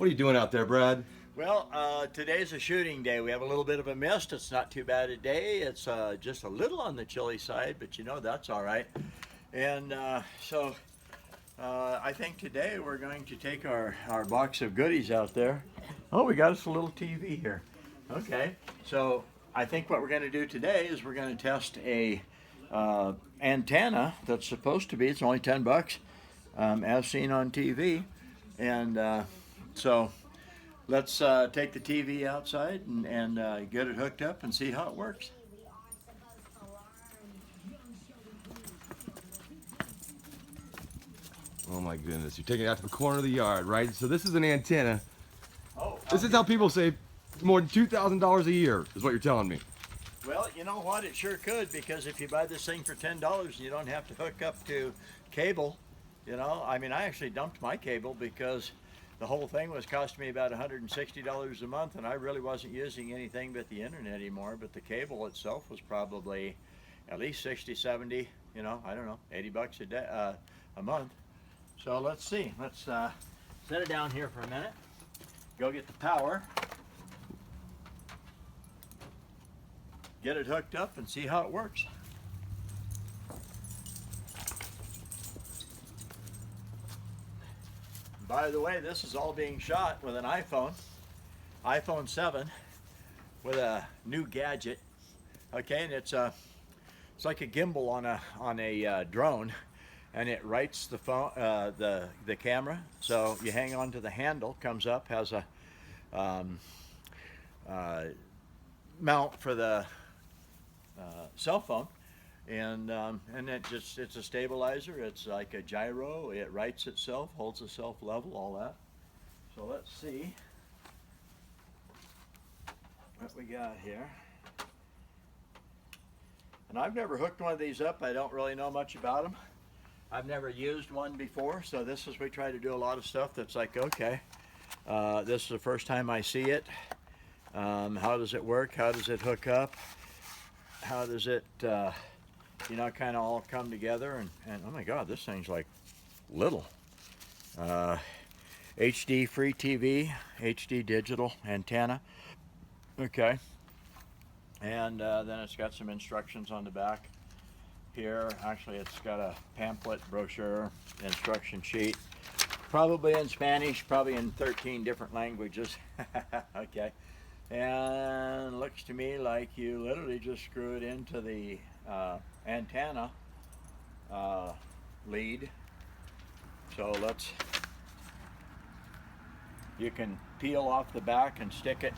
What are you doing out there, Brad? Well, today's a shooting day. We have a little bit of a mist. It's not too bad a day. It's just a little on the chilly side, but you know that's all right. And I think today we're going to take our box of goodies out there. Oh, we got us a little TV here. Okay, so I think what we're going to do today is we're going to test a antenna that's supposed to be, it's only 10 bucks, as seen on TV. And so let's take the TV outside and get it hooked up and see how it works. Oh my goodness, you're taking it out to the corner of the yard, right? So this is an antenna. Oh, This is how people save more than $2,000 a year, is what you're telling me. well, you know what? It sure could, because if you buy this thing for $10, you don't have to hook up to cable. You know, I mean, I actually dumped my cable because the whole thing was costing me about $160 a month, and I really wasn't using anything but the internet anymore. But the cable itself was probably at least 60, 70, you know, I don't know, 80 bucks a day, a month. So let's see. Let's set it down here for a minute. Go get the power. Get it hooked up and see how it works. By the way, this is all being shot with an iPhone 7 with a new gadget. Okay, and it's like a gimbal on a drone, and it writes the phone, the camera. So you hang on to the handle, comes up, has a mount for the cell phone, and it's a stabilizer. It's like a gyro. It rights itself, holds itself level, all that. So let's see what we got here. And I've never hooked one of these up. I don't really know much about them. I've never used one before, so we try to do a lot of stuff that's like, okay, this is the first time I see it. How does it work? How does it hook up? How does it, kind of all come together? And oh my God, this thing's like little. HD free TV, HD digital antenna. Okay. And then it's got some instructions on the back here. Actually, it's got a pamphlet, brochure, instruction sheet. Probably in Spanish, probably in 13 different languages. Okay. And looks to me like you literally just screw it into the antenna lead. So you can peel off the back and stick it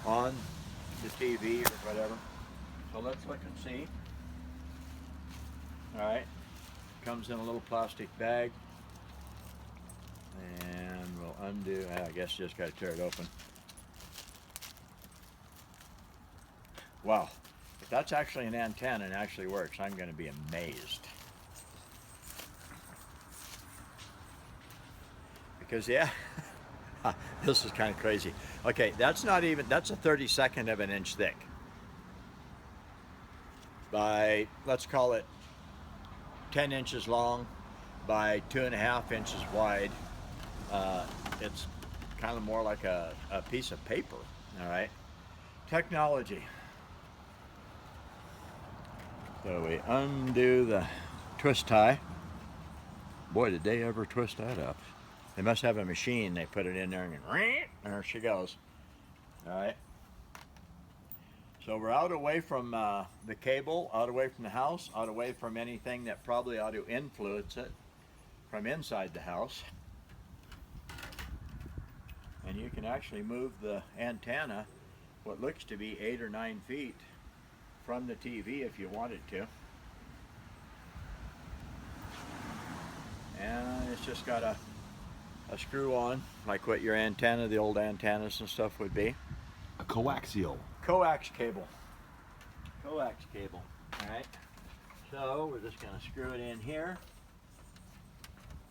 on the TV or whatever. So let's look and see. All right, comes in a little plastic bag, and we'll undo. I guess just got to tear it open. Wow, if that's actually an antenna and actually works, I'm going to be amazed. Because yeah, this is kind of crazy. Okay, that's a 32nd of an inch thick by, let's call it 10 inches long by 2.5 inches wide. It's kind of more like a piece of paper. All right, technology. So we undo the twist tie. Boy, did they ever twist that up. They must have a machine. They put it in there and there she goes. All right. So we're out away from the cable, out away from the house, out away from anything that probably ought to influence it from inside the house. And you can actually move the antenna, what looks to be 8 or 9 feet from the TV if you wanted to. And it's just got a screw on, like what your antenna, the old antennas and stuff would be. A coaxial. Coax cable. Coax cable. Alright. So we're just going to screw it in here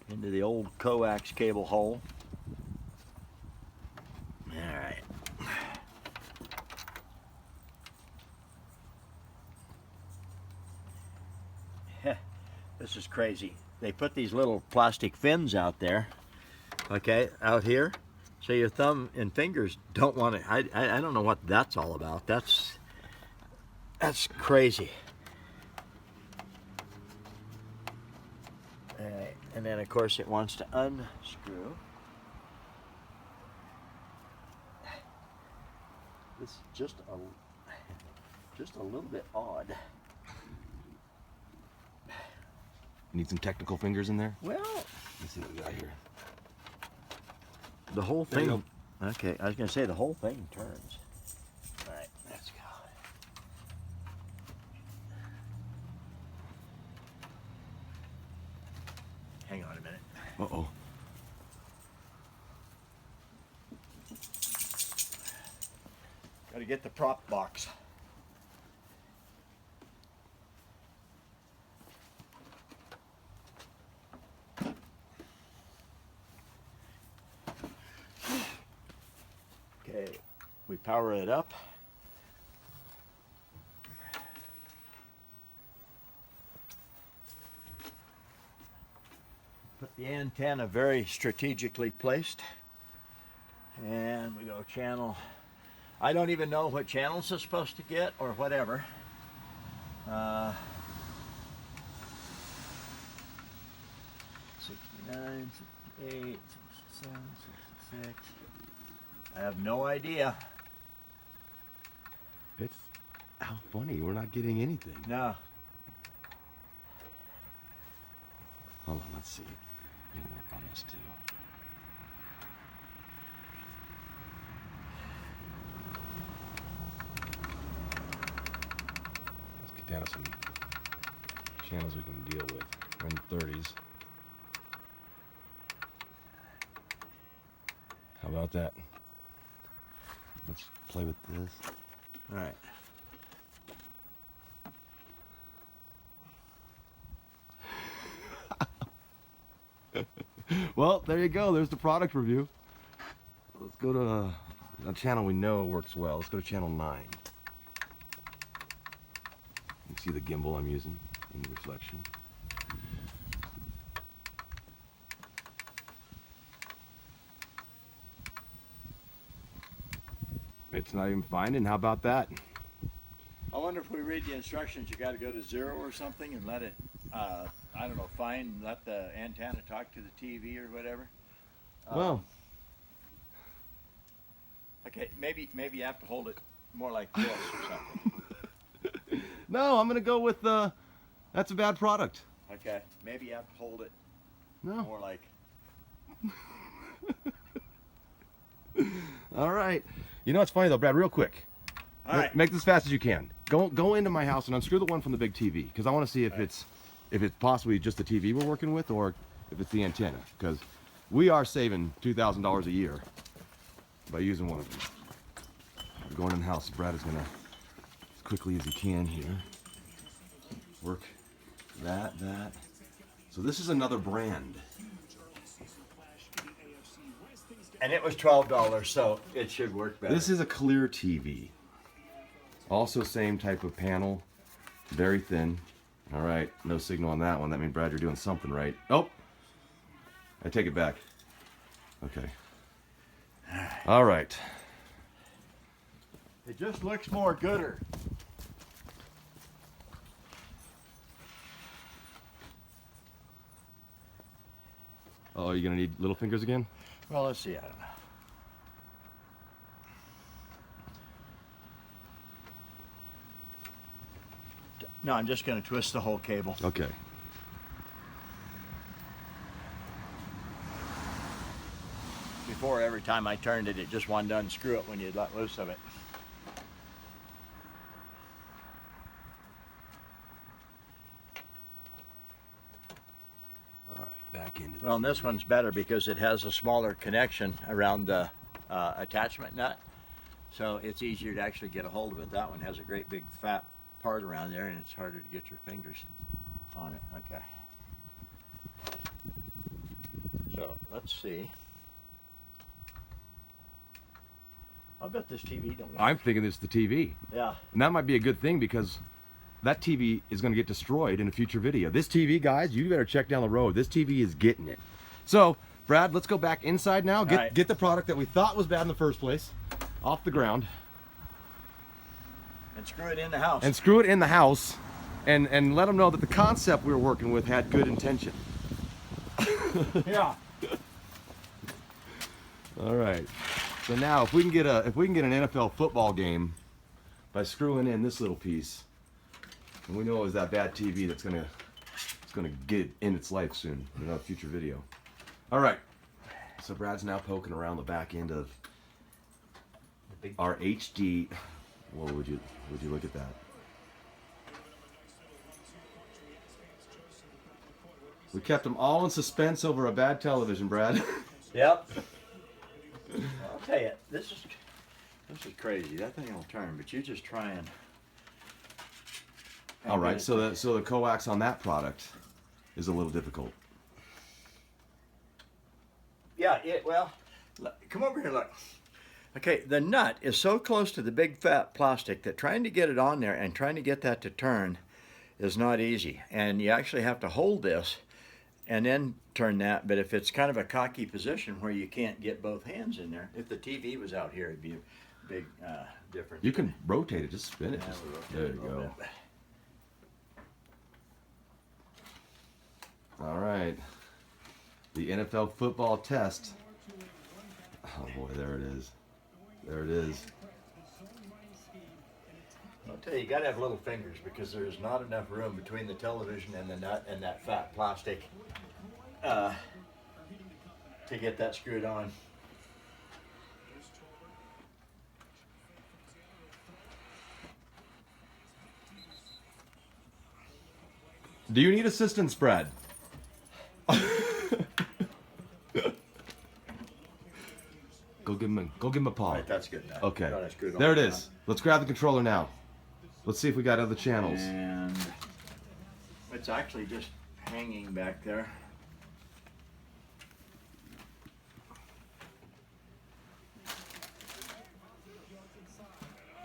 into the old coax cable hole. Alright. This is crazy. They put these little plastic fins out there, okay, out here, So your thumb and fingers don't want to. I don't know what that's all about. That's crazy. All right, and then of course it wants to unscrew. This is just a little bit odd. Need some technical fingers in there? Well, Let's see what we got here. the whole There you thing. Okay, I was gonna say the whole thing turns. All right, let's go. Hang on a minute. Uh-oh. Got to get the prop box. Okay, we power it up. Put the antenna very strategically placed. And we go channel. I don't even know what channels it's supposed to get or whatever. 69, 68, 67, 66. I have no idea. It's how funny. We're not getting anything. No. Hold on, let's see. We can work on this too. Let's get down to some channels we can deal with. We're in 30s. How about that? Let's play with this. All right. Well, there you go. There's the product review. Let's go to a channel we know works well. Let's go to channel 9. You see the gimbal I'm using in the reflection. It's not even finding. How about that? I wonder if we read the instructions, you got to go to 0 or something and let it, I don't know, let the antenna talk to the TV or whatever. Well, Okay, maybe you have to hold it more like this or something. no, I'm going to go with that's a bad product. Okay, maybe you have to hold it No. more like. All right. You know what's funny though, Brad, real quick. All right. Make this as fast as you can. Go into my house and unscrew the one from the big TV because I want to see if it's possibly just the TV we're working with or if it's the antenna because we are saving $2,000 a year by using one of them. We're going in the house. Brad is gonna as quickly as he can here work that. So this is another brand. And it was $12, so it should work better. This is a clear TV. Also same type of panel, very thin. All right, no signal on that one. That means, Brad, you're doing something right. Oh, I take it back. Okay. All right. It just looks more gooder. Oh, you're gonna need little fingers again? Well, let's see. I don't know. No, I'm just going to twist the whole cable. Okay. Before, every time I turned it, it just wanted to unscrew it when you let loose of it. All right, back into Well, and this one's better because it has a smaller connection around the attachment nut, so it's easier to actually get a hold of it. That one has a great big fat part around there, and it's harder to get your fingers on it. Okay. So let's see. I bet this TV don't work. I'm thinking it's the TV. Yeah. And that might be a good thing because that TV is going to get destroyed in a future video. This TV, guys, you better check down the road. This TV is getting it. So Brad, let's go back inside now. Get right. get the product that we thought was bad in the first place off the ground. And screw it in the house. And screw it in the house, and let them know that the concept we were working with had good intention. Yeah. All right. So now, if we can get an NFL football game by screwing in this little piece, and we know it was that bad TV that's gonna get it in its life soon in a future video. All right. So Brad's now poking around the back end of our HD. Whoa, would you look at that? We kept them all in suspense over a bad television, Brad. Yep. I'll tell you, this is crazy. That thing will turn, but you just try and. All right, so the coax on that product is a little difficult. Yeah. Well, come over here. Look. Okay, the nut is so close to the big fat plastic that trying to get it on there and trying to get that to turn is not easy. And you actually have to hold this and then turn that. But if it's kind of a cocky position where you can't get both hands in there, if the TV was out here, it'd be a big difference. You can rotate it, just spin it. Yeah, we'll rotate There it you a little go. bit. All right. The NFL football test. Oh boy, there it is. There it is. I'll tell you, you gotta have little fingers because there's not enough room between the television and the nut and that fat plastic to get that screwed on. Do you need assistance, Brad? Go give him a paw. All right, that's good now. Okay. Got it screwed on There it now. is. Let's grab the controller now. Let's see if we got other channels. And it's actually just hanging back there.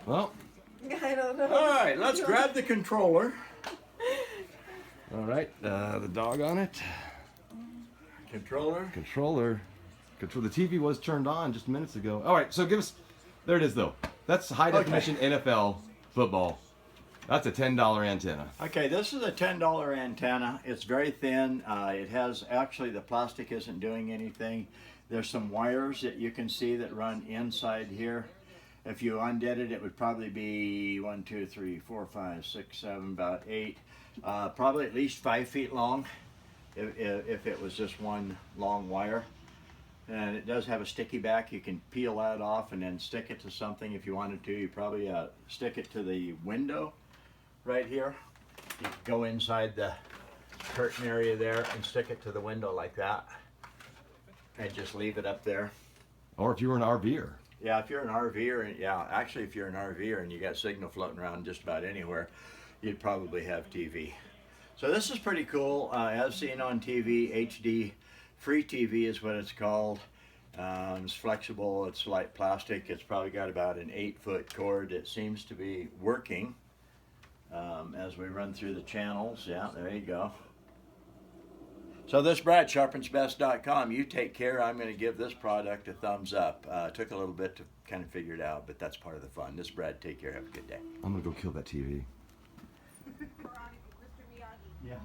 Well, I don't know. All right, let's grab the controller. all right. The dog on it. Controller. Controller. Control. The TV was turned on just minutes ago. All right. So give us. There it is, though. That's high definition NFL football. That's a $10 antenna. Okay, this is a $10 antenna. It's very thin. It has actually the plastic isn't doing anything. There's some wires that you can see that run inside here. If you undid it, it would probably be 1, 2, 3, 4, 5, 6, 7, about 8, probably at least 5 feet long. If it was just one long wire. And it does have a sticky back. You can peel that off and then stick it to something if you wanted to. You probably stick it to the window right here. You go inside the curtain area there and stick it to the window like that. And just leave it up there. Or if you were an RVer. Yeah, if you're an RVer, and yeah, actually if you're an RVer and you got signal floating around just about anywhere, you'd probably have TV. So this is pretty cool. As seen on TV, HD free TV is what it's called. It's flexible, it's light plastic. It's probably got about an 8-foot cord. It seems to be working as we run through the channels. Yeah, there you go. So this Brad, sharpensbest.com. You take care. I'm going to give this product a thumbs up. Took a little bit to kind of figure it out, but that's part of the fun. This Brad, take care. Have a good day. I'm gonna go kill that TV. Mr. Miyagi. Yeah.